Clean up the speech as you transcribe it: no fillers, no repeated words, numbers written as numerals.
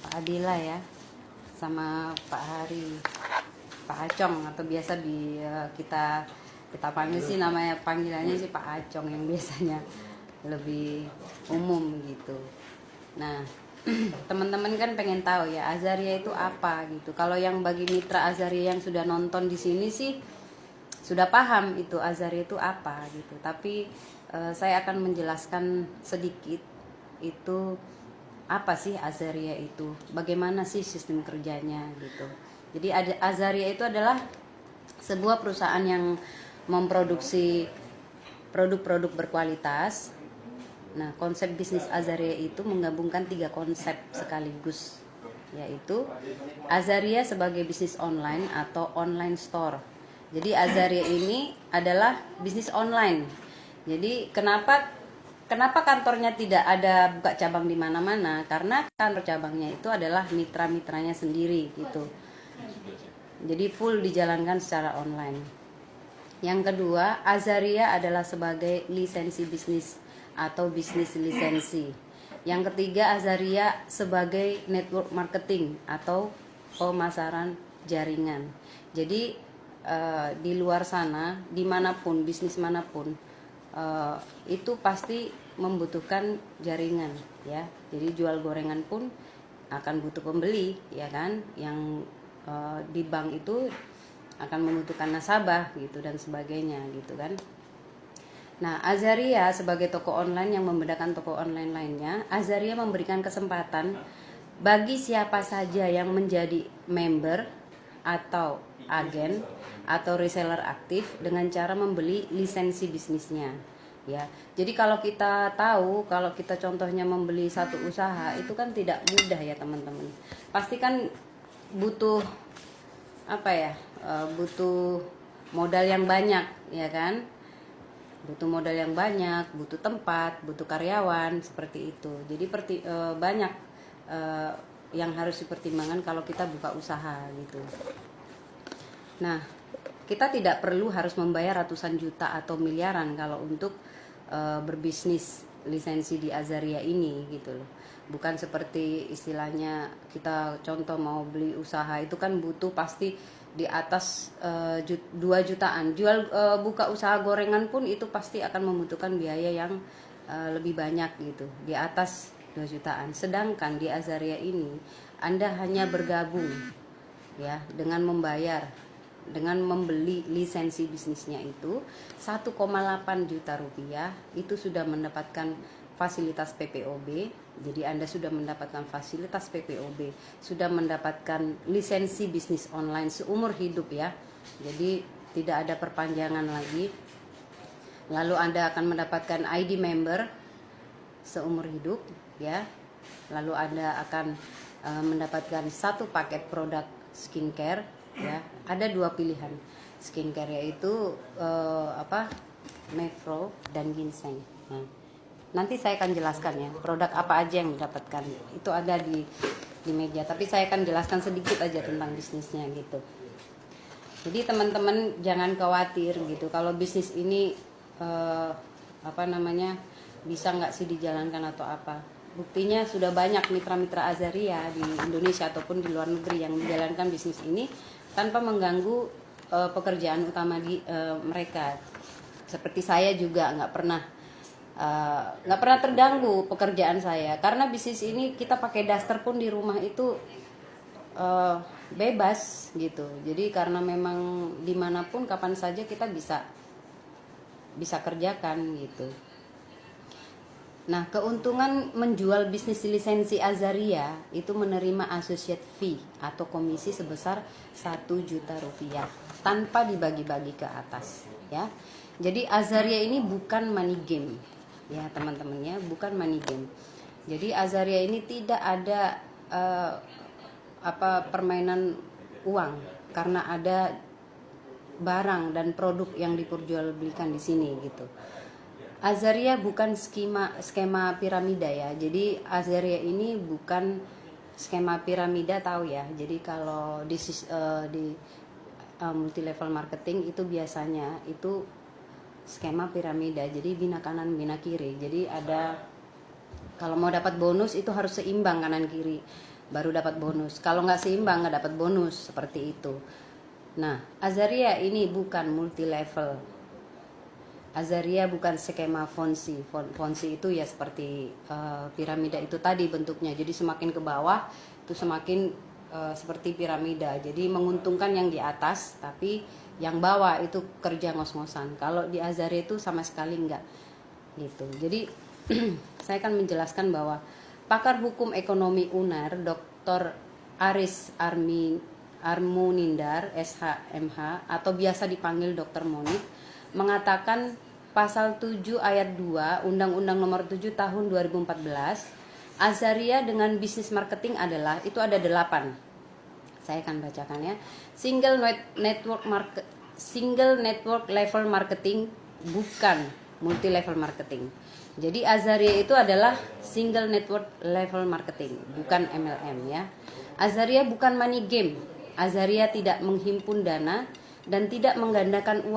Pak Adila ya, sama Pak Hari, Pak Acong atau biasa kita kita panggil sih, namanya panggilannya sih Pak Acong yang biasanya lebih umum gitu. Nah, teman-teman kan pengen tahu ya Azaria itu apa gitu. Kalau yang bagi mitra Azaria yang sudah nonton di sini sih sudah paham itu Azaria itu apa gitu. Tapi saya akan menjelaskan sedikit itu apa sih Azaria itu, bagaimana sih sistem kerjanya gitu. Jadi Azaria itu adalah sebuah perusahaan yang memproduksi produk-produk berkualitas. Nah, konsep bisnis Azaria itu menggabungkan 3 konsep sekaligus, yaitu Azaria sebagai bisnis online atau online store. Jadi Azaria ini adalah bisnis online. Jadi kenapa kantornya tidak ada buka cabang di mana-mana? Karena kantor cabangnya itu adalah mitra-mitranya sendiri gitu. Jadi full dijalankan secara online. Yang kedua, Azaria adalah sebagai lisensi bisnis atau bisnis lisensi. Yang ketiga, Azaria sebagai network marketing atau pemasaran jaringan. Jadi di luar sana, dimanapun, bisnis manapun, itu pasti membutuhkan jaringan ya. Jadi jual gorengan pun akan butuh pembeli ya kan, yang di bank itu akan membutuhkan nasabah gitu dan sebagainya gitu kan. Nah, Azaria sebagai toko online yang membedakan toko online lainnya, Azaria memberikan kesempatan bagi siapa saja yang menjadi member atau agen atau reseller aktif dengan cara membeli lisensi bisnisnya ya. Jadi kalau kita tahu, kalau kita contohnya membeli satu usaha itu kan tidak mudah ya teman-teman. Pasti kan butuh apa ya, butuh modal yang banyak ya kan, butuh modal yang banyak, butuh tempat, butuh karyawan seperti itu. Jadi banyak yang harus dipertimbangkan kalau kita buka usaha gitu. Nah, kita tidak perlu harus membayar ratusan juta atau miliaran kalau untuk berbisnis lisensi di Azaria ini gitu loh. Bukan seperti istilahnya kita contoh mau beli usaha itu kan butuh pasti di atas 2 jutaan. Buka usaha gorengan pun itu pasti akan membutuhkan biaya yang lebih banyak gitu, di atas 2 jutaan. Sedangkan di Azaria ini Anda hanya bergabung ya dengan dengan membeli lisensi bisnisnya itu 1,8 juta rupiah, itu sudah mendapatkan fasilitas PPOB. Jadi Anda sudah mendapatkan fasilitas PPOB, sudah mendapatkan lisensi bisnis online seumur hidup ya. Jadi tidak ada perpanjangan lagi. Lalu Anda akan mendapatkan ID member seumur hidup ya. Lalu Anda akan mendapatkan satu paket produk skincare ya. Ada 2 pilihan skincare, yaitu Mevro dan ginseng. Nah, nanti saya akan jelaskan ya produk apa aja yang didapatkan, itu ada di meja, tapi saya akan jelaskan sedikit aja tentang bisnisnya gitu. Jadi teman-teman jangan khawatir gitu kalau bisnis ini bisa nggak sih dijalankan atau apa. Buktinya sudah banyak mitra-mitra Azaria di Indonesia ataupun di luar negeri yang menjalankan bisnis ini tanpa mengganggu pekerjaan utama mereka. Seperti saya juga nggak pernah terganggu pekerjaan saya, karena bisnis ini kita pakai daster pun di rumah itu bebas gitu. Jadi karena memang dimanapun kapan saja kita bisa kerjakan gitu. Nah, keuntungan menjual bisnis lisensi Azaria itu menerima associate fee atau komisi sebesar 1 juta rupiah tanpa dibagi-bagi ke atas ya. Jadi Azaria ini bukan money game ya teman-teman ya, bukan money game. Jadi Azaria ini tidak ada permainan uang, karena ada barang dan produk yang diperjualbelikan di sini gitu. Azaria bukan skema piramida ya. Jadi Azaria ini bukan skema piramida, tahu ya. Jadi kalau di multi level marketing itu biasanya itu skema piramida. Jadi bina kanan bina kiri. Jadi ada, kalau mau dapat bonus itu harus seimbang kanan kiri. baru dapat bonus. Kalau nggak seimbang nggak dapat bonus, seperti itu. Nah, Azaria ini bukan multi level. Azaria bukan skema Ponzi. Ponzi itu ya seperti piramida itu tadi bentuknya. Jadi semakin ke bawah itu semakin seperti piramida. Jadi menguntungkan yang di atas, tapi yang bawah itu kerja ngos-ngosan. Kalau di Azaria itu sama sekali enggak gitu. Jadi saya akan menjelaskan bahwa pakar hukum ekonomi UNER Dr. Aris Armunindar SHMH atau biasa dipanggil Dr. Monik mengatakan pasal 7 ayat 2 Undang-Undang Nomor 7 Tahun 2014 Azaria dengan bisnis marketing adalah, itu ada 8. Saya akan bacakan ya. Single network level marketing, bukan multi level marketing. Jadi Azaria itu adalah single network level marketing, bukan MLM ya. Azaria bukan money game. Azaria tidak menghimpun dana dan tidak menggandakan uang.